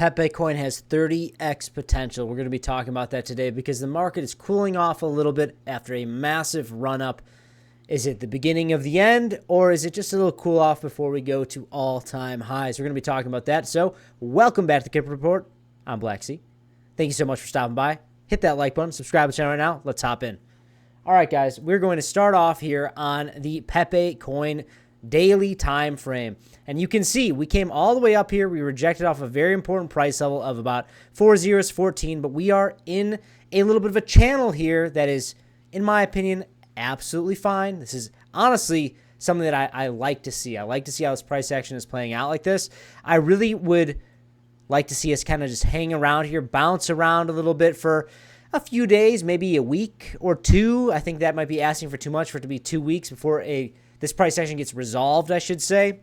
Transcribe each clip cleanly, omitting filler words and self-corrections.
Pepe coin has 30x potential. We're going to be talking about that today because the market is cooling off a little bit after a massive run up. Is it the beginning of the end, or is it just a little cool off before we go to all-time highs? We're going to be talking about that. So welcome back to the Crypto Report. I'm Blacksea. Thank you so much for stopping by. Hit that like button, subscribe to the channel right now. Let's hop in. All right, guys, we're going to start off here on the Pepe coin daily time frame. And you can see we came all the way up here. We rejected off a very important price level of about 4.014, but we are in a little bit of a channel here that is, in my opinion, absolutely fine. This is honestly something that I like to see. I like to see how this price action is playing out like this. I really would like to see us kind of just hang around here, bounce around a little bit for a few days, maybe a week or two. I think that might be asking for too much for it to be 2 weeks before this price action gets resolved, I should say.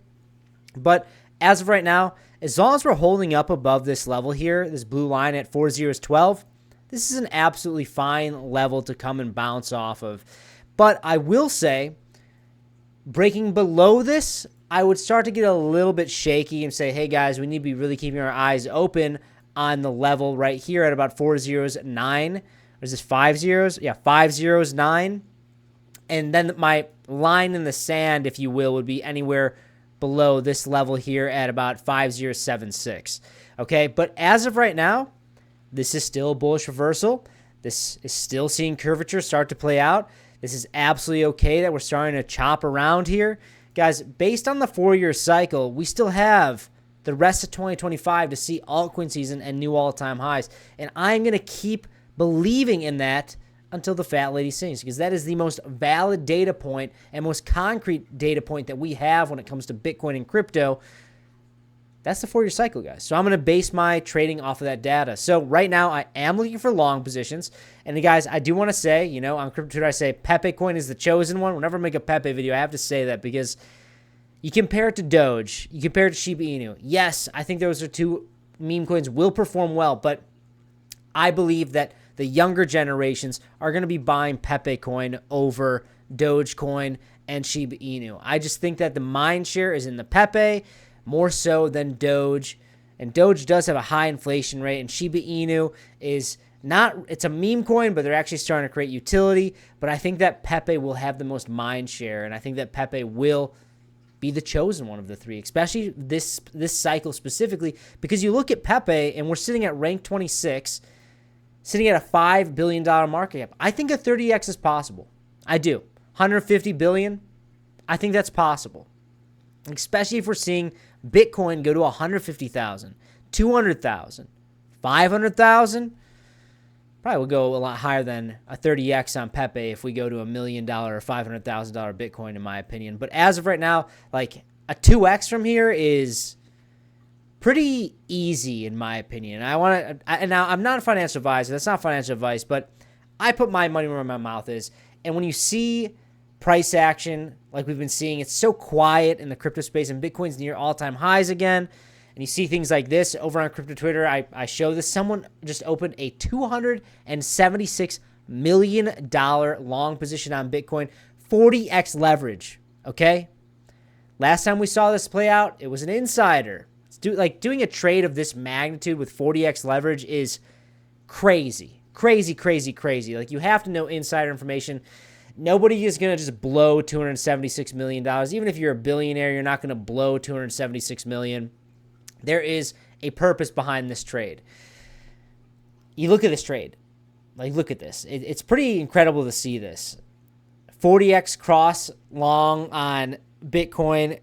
But as of right now, as long as we're holding up above this level here, this blue line at 4.012, this is an absolutely fine level to come and bounce off of. But I will say, breaking below this, I would start to get a little bit shaky and say, hey guys, we need to be really keeping our eyes open on the level right here at about 4.09. Or is this 5 zeros? Yeah, 5.09. And then my line in the sand, if you will, would be anywhere below this level here at about 5.076. Okay, but as of right now, this is still a bullish reversal. This is still seeing curvature start to play out. This is absolutely okay that we're starting to chop around here. Guys, based on the 4-year cycle, we still have the rest of 2025 to see altcoin season and new all-time highs. And I'm going to keep believing in that until the fat lady sings, because that is the most valid data point and most concrete data point that we have when it comes to Bitcoin and crypto. That's the 4-year cycle, guys. So I'm going to base my trading off of that data. So right now, I am looking for long positions. And guys, I do want to say, you know, on Crypto Twitter, I say Pepe coin is the chosen one. Whenever I make a Pepe video, I have to say that because you compare it to Doge, you compare it to Shiba Inu. Yes, I think those are two meme coins will perform well, but I believe that the younger generations are going to be buying Pepe coin over Dogecoin and Shiba Inu. I just think that the mind share is in the Pepe more so than Doge. And Doge does have a high inflation rate, and Shiba Inu is not, it's a meme coin, but they're actually starting to create utility. But I think that Pepe will have the most mind share, and I think that Pepe will be the chosen one of the three, especially this cycle specifically, because you look at Pepe and we're sitting at rank 26, sitting at a $5 billion market cap. I think a 30x is possible. I do. 150 billion, I think that's possible. Especially if we're seeing Bitcoin go to 150,000, 200,000, 500,000. Probably will go a lot higher than a 30x on Pepe if we go to $1 million or $500,000 Bitcoin, in my opinion. But as of right now, like a 2x from here is pretty easy, in my opinion. And now I'm not a financial advisor. That's not financial advice, but I put my money where my mouth is. And when you see price action like we've been seeing, it's so quiet in the crypto space, and Bitcoin's near all-time highs again. And you see things like this over on Crypto Twitter. I show this. Someone just opened a $276 million long position on Bitcoin, 40x leverage. Okay, last time we saw this play out, it was an insider. Doing a trade of this magnitude with 40x leverage is crazy. Like, you have to know insider information. Nobody is going to just blow $276 million. Even if you're a billionaire, you're not going to blow $276 million. There is a purpose behind this trade. You look at this trade. Like, look at this. It's pretty incredible to see this. 40x cross long on Bitcoin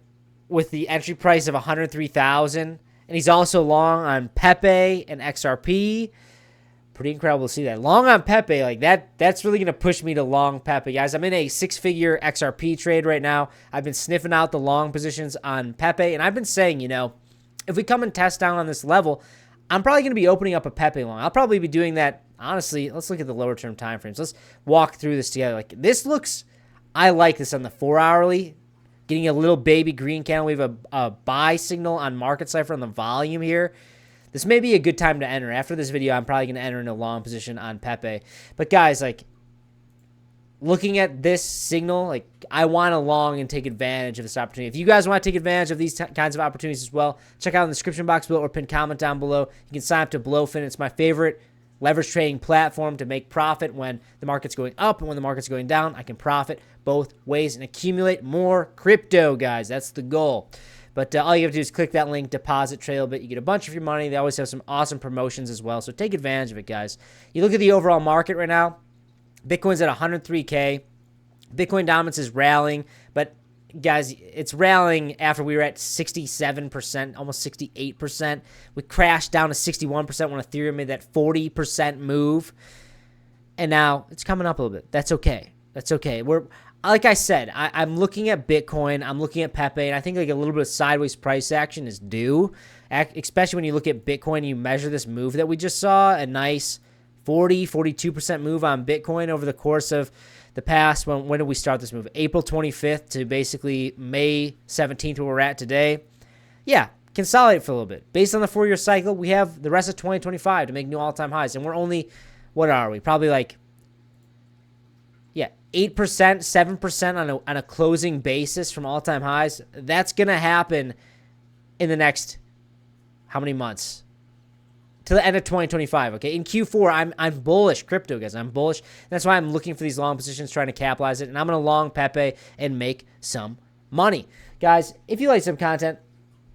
with the entry price of 103,000. And he's also long on Pepe and XRP. Pretty incredible to see that. Long on Pepe, like that's really going to push me to long Pepe. Guys, I'm in a 6-figure XRP trade right now. I've been sniffing out the long positions on Pepe, and I've been saying, you know, if we come and test down on this level, I'm probably going to be opening up a Pepe long. I'll probably be doing that. Honestly, let's look at the lower term time frames. Let's walk through this together. Like, this looks, I like this on the 4-hourly. Getting a little baby green candle. We have a buy signal on Market Cipher on the volume here. This may be a good time to enter. After this video, I'm probably going to enter in a long position on Pepe. But guys, like, looking at this signal, like I want to long and take advantage of this opportunity. If you guys want to take advantage of these kinds of opportunities as well, check out in the description box below or pinned comment down below. You can sign up to BlowFi. It's my favorite leverage trading platform to make profit when the market's going up and when the market's going down. I can profit both ways and accumulate more crypto, guys. That's the goal. But all you have to do is click that link, deposit Trailbit. You get a bunch of your money. They always have some awesome promotions as well. So take advantage of it, guys. You look at the overall market right now. Bitcoin's at 103K. Bitcoin dominance is rallying, but guys, it's rallying after we were at 67%, almost 68%. We crashed down to 61% when Ethereum made that 40% move, and now it's coming up a little bit. That's okay. That's okay. Like I said, I'm looking at Bitcoin. I'm looking at Pepe, and I think like a little bit of sideways price action is due, especially when you look at Bitcoin. You measure this move that we just saw, a nice 42% move on Bitcoin over the course of the past. When did we start this move? April 25th to basically May 17th, where we're at today. Yeah, consolidate for a little bit. Based on the 4-year cycle, we have the rest of 2025 to make new all-time highs. And we're only, what are we? Probably like, 8%, 7% on a closing basis from all-time highs. That's going to happen in the next, how many months? To the end of 2025, okay? In Q4, I'm bullish crypto, guys. I'm bullish. That's why I'm looking for these long positions, trying to capitalize it. And I'm going to long Pepe and make some money. Guys, if you like some content,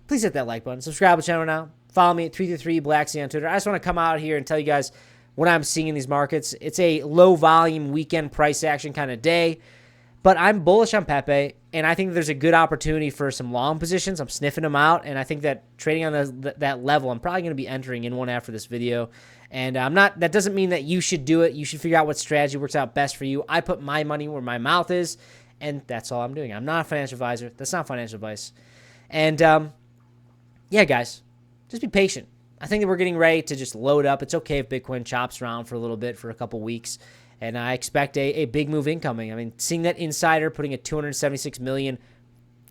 please hit that like button. Subscribe to the channel now. Follow me at 333blacksea on Twitter. I just want to come out here and tell you guys what I'm seeing in these markets. It's a low-volume weekend price action kind of day. But I'm bullish on Pepe, and I think there's a good opportunity for some long positions. I'm sniffing them out, and I think that trading on that level, I'm probably going to be entering in one after this video. And that doesn't mean that you should do it. You should figure out what strategy works out best for you. I put my money where my mouth is, and that's all I'm doing. I'm not a financial advisor. That's not financial advice. And, yeah, guys, just be patient. I think that we're getting ready to just load up. It's okay if Bitcoin chops around for a little bit, for a couple weeks. And I expect a big move incoming. I mean, seeing that insider putting a $276 million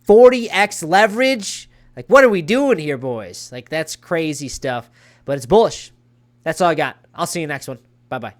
40x leverage, like, what are we doing here, boys? Like, that's crazy stuff. But it's bullish. That's all I got. I'll see you next one. Bye-bye.